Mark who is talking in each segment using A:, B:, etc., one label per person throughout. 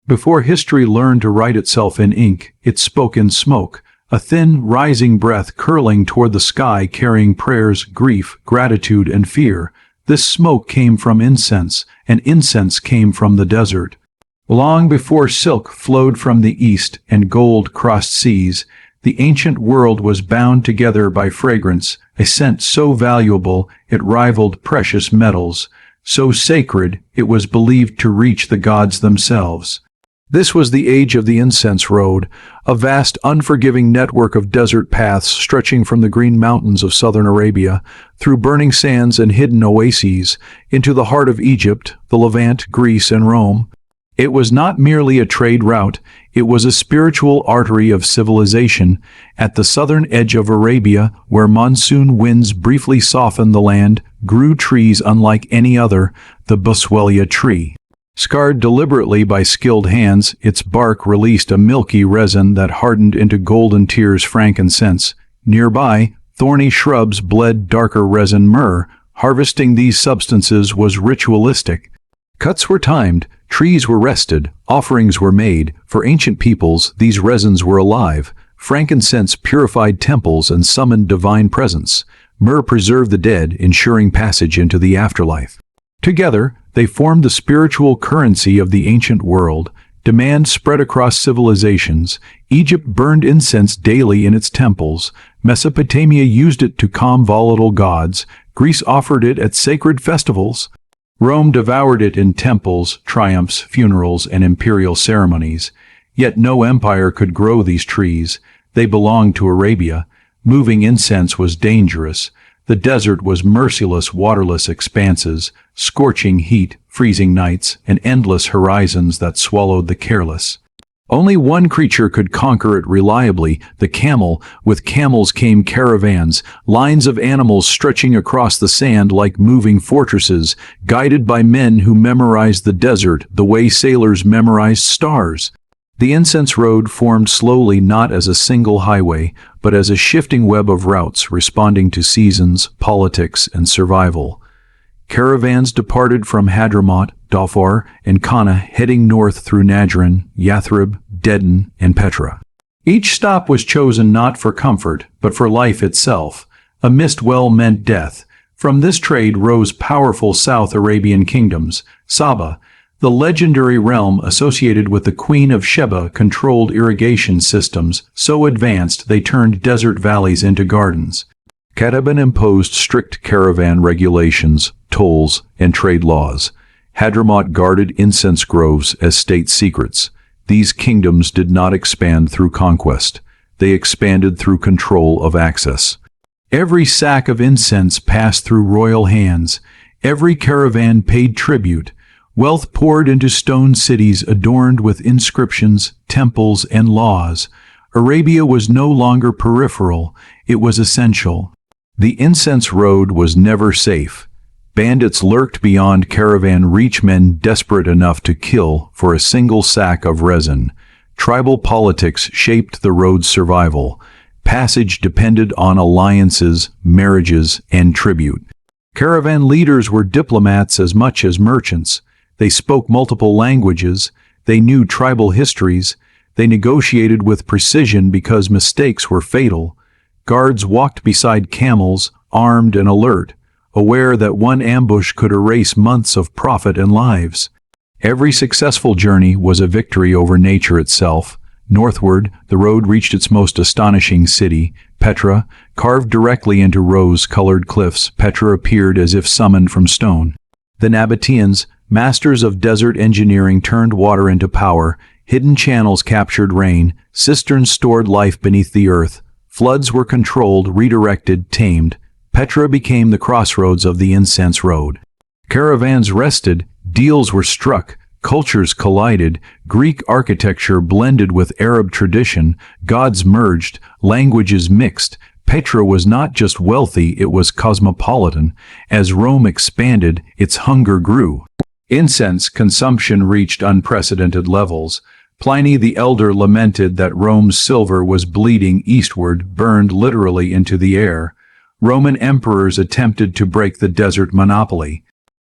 A: Before history learned to write itself in ink, it spoke in smoke, a thin, rising breath curling toward the sky carrying prayers, grief, gratitude, and fear. This smoke came from incense, and incense came from the desert. Long before silk flowed from the east and gold crossed seas, the ancient world was bound together by fragrance, a scent so valuable it rivaled precious metals, so sacred it was believed to reach the gods themselves. This was the age of the incense road, a vast, unforgiving network of desert paths stretching from the green mountains of southern Arabia, through burning sands and hidden oases, into the heart of Egypt, the Levant, Greece, and Rome. It was not merely a trade route, it was a spiritual artery of civilization. At the southern edge of Arabia, where monsoon winds briefly softened the land, grew trees unlike any other, the Boswellia tree. Scarred deliberately by skilled hands, its bark released a milky resin that hardened into golden tears frankincense. Nearby, thorny shrubs bled darker resin myrrh. Harvesting these substances was ritualistic. Cuts were timed, trees were rested, offerings were made. For ancient peoples, these resins were alive. Frankincense purified temples and summoned divine presence. Myrrh preserved the dead, ensuring passage into the afterlife. Together, they formed the spiritual currency of the ancient world. Demand spread across civilizations. Egypt burned incense daily in its temples. Mesopotamia used it to calm volatile gods. Greece offered it at sacred festivals. Rome devoured it in temples, triumphs, funerals, and imperial ceremonies. Yet no empire could grow these trees. They belonged to Arabia. Moving incense was dangerous. The desert was merciless, waterless expanses, scorching heat, freezing nights, and endless horizons that swallowed the careless. Only one creature could conquer it reliably, the camel. With camels came caravans, lines of animals stretching across the sand like moving fortresses, guided by men who memorized the desert the way sailors memorized stars. The incense road formed slowly not as a single highway, but as a shifting web of routes responding to seasons, politics, and survival. Caravans departed from Hadramaut, Dhofar, and Qana, heading north through Najran, Yathrib, Dedan, and Petra. Each stop was chosen not for comfort, but for life itself. A missed well meant death. From this trade rose powerful South Arabian kingdoms. Saba, the legendary realm associated with the Queen of Sheba, controlled irrigation systems so advanced they turned desert valleys into gardens. Cataban imposed strict caravan regulations, tolls, and trade laws. Hadramaut guarded incense groves as state secrets. These kingdoms did not expand through conquest. They expanded through control of access. Every sack of incense passed through royal hands. Every caravan paid tribute. Wealth poured into stone cities adorned with inscriptions, temples, and laws. Arabia was no longer peripheral, it was essential. The incense road was never safe. Bandits lurked beyond caravan reach, men desperate enough to kill for a single sack of resin. Tribal politics shaped the road's survival. Passage depended on alliances, marriages, and tribute. Caravan leaders were diplomats as much as merchants. They spoke multiple languages. They knew tribal histories. They negotiated with precision because mistakes were fatal. Guards walked beside camels, armed and alert, aware that one ambush could erase months of profit and lives. Every successful journey was a victory over nature itself. Northward, the road reached its most astonishing city, Petra. Carved directly into rose-colored cliffs, Petra appeared as if summoned from stone. The Nabateans, masters of desert engineering, turned water into power. Hidden channels captured rain. Cisterns stored life beneath the earth. Floods were controlled, redirected, tamed. Petra became the crossroads of the incense road. Caravans rested, deals were struck, cultures collided, Greek architecture blended with Arab tradition, gods merged, languages mixed. Petra was not just wealthy, it was cosmopolitan. As Rome expanded, its hunger grew. Incense consumption reached unprecedented levels. Pliny the Elder lamented that Rome's silver was bleeding eastward, burned literally into the air. Roman emperors attempted to break the desert monopoly.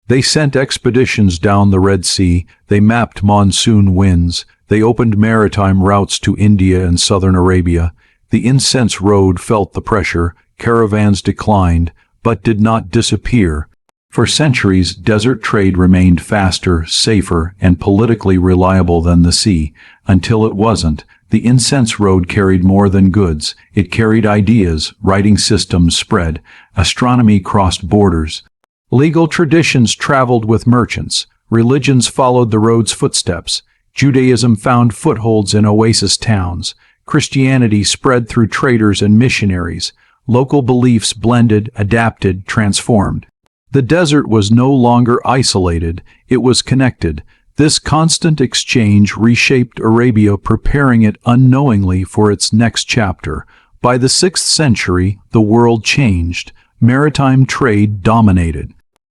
A: They sent expeditions down the Red Sea, they mapped monsoon winds, they opened maritime routes to India and southern Arabia. The incense road felt the pressure, caravans declined, but did not disappear. For centuries, desert trade remained faster, safer, and politically reliable than the sea, until it wasn't. The incense road carried more than goods. It carried ideas, writing systems spread, astronomy crossed borders. Legal traditions traveled with merchants. Religions followed the road's footsteps. Judaism found footholds in oasis towns. Christianity spread through traders and missionaries. Local beliefs blended, adapted, transformed. The desert was no longer isolated, it was connected. This constant exchange reshaped Arabia, preparing it unknowingly for its next chapter. By the 6th century, the world changed. Maritime trade dominated.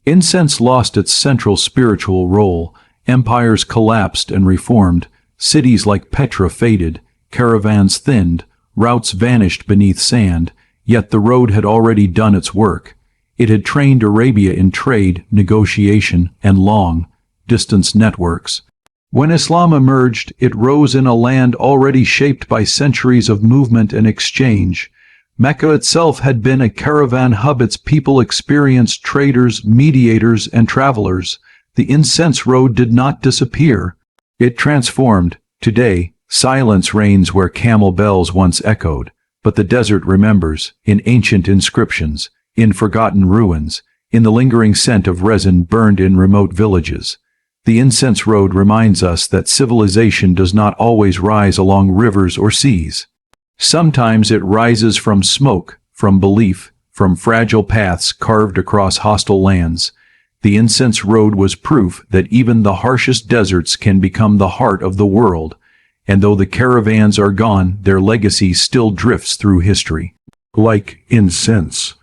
A: Incense lost its central spiritual role. Empires collapsed and reformed. Cities like Petra faded. Caravans thinned. Routes vanished beneath sand. Yet the road had already done its work. It had trained Arabia in trade, negotiation, and long-distance networks. When Islam emerged, it rose in a land already shaped by centuries of movement and exchange. Mecca itself had been a caravan hub. Its people experienced traders, mediators, and travelers. The incense road did not disappear. It transformed. Today, silence reigns where camel bells once echoed. But the desert remembers, in ancient inscriptions, in forgotten ruins, in the lingering scent of resin burned in remote villages. The incense road reminds us that civilization does not always rise along rivers or seas. Sometimes it rises from smoke, from belief, from fragile paths carved across hostile lands. The incense road was proof that even the harshest deserts can become the heart of the world. And though the caravans are gone, their legacy still drifts through history. Like incense,